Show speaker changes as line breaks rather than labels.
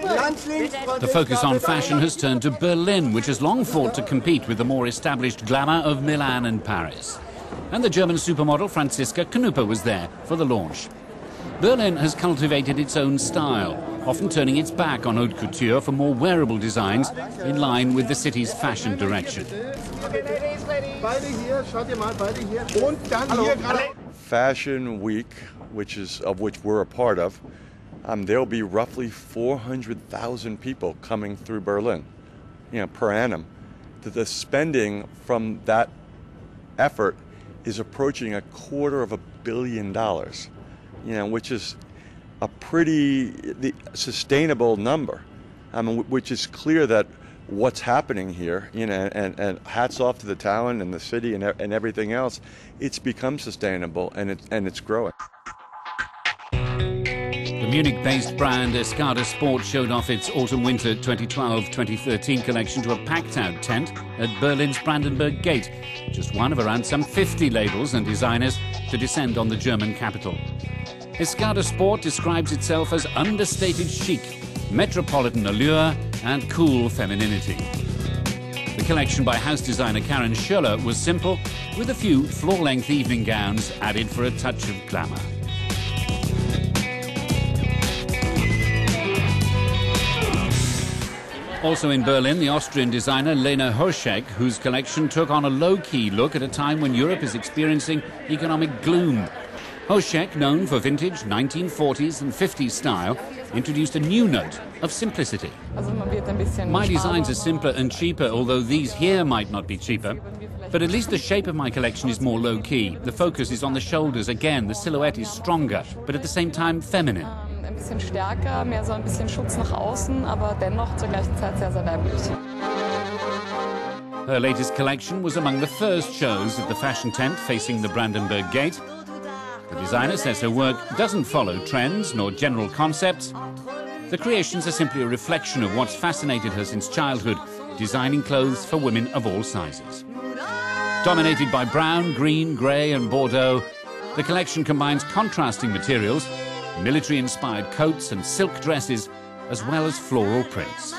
The focus on fashion has turned to Berlin, which has long fought to compete with the more established glamour of Milan and Paris. And the German supermodel Franziska Knüpper was there for the launch. Berlin has cultivated its own style, often turning its back on haute couture for more wearable designs in line with the city's fashion direction.
Fashion Week, of which we're a part of, there'll be roughly 400,000 people coming through Berlin, per annum. The spending from that effort is approaching $250 million, which is a pretty sustainable number. Which is clear that what's happening here, and hats off to the talent and the city and everything else, it's become sustainable and it's growing.
The Munich-based brand Escada Sport showed off its autumn-winter 2012-2013 collection to a packed-out tent at Berlin's Brandenburg Gate, just one of around some 50 labels and designers to descend on the German capital. Escada Sport describes itself as understated chic, metropolitan allure and cool femininity. The collection by house designer Karen Schöller was simple, with a few floor-length evening gowns added for a touch of glamour. Also in Berlin, the Austrian designer Lena Hoschek, whose collection took on a low-key look at a time when Europe is experiencing economic gloom. Hoschek, known for vintage 1940s and 50s style, introduced a new note of simplicity. My designs are simpler and cheaper, although these here might not be cheaper. But at least the shape of my collection is more low-key. The focus is on the shoulders. Again, the silhouette is stronger, but at the same time feminine. Her latest collection was among the first shows at the fashion tent facing the Brandenburg Gate. The designer says her work doesn't follow trends nor general concepts. The creations are simply a reflection of what's fascinated her since childhood, designing clothes for women of all sizes. Dominated by brown, green, grey and Bordeaux, the collection combines contrasting materials, military-inspired coats and silk dresses, as well as floral prints.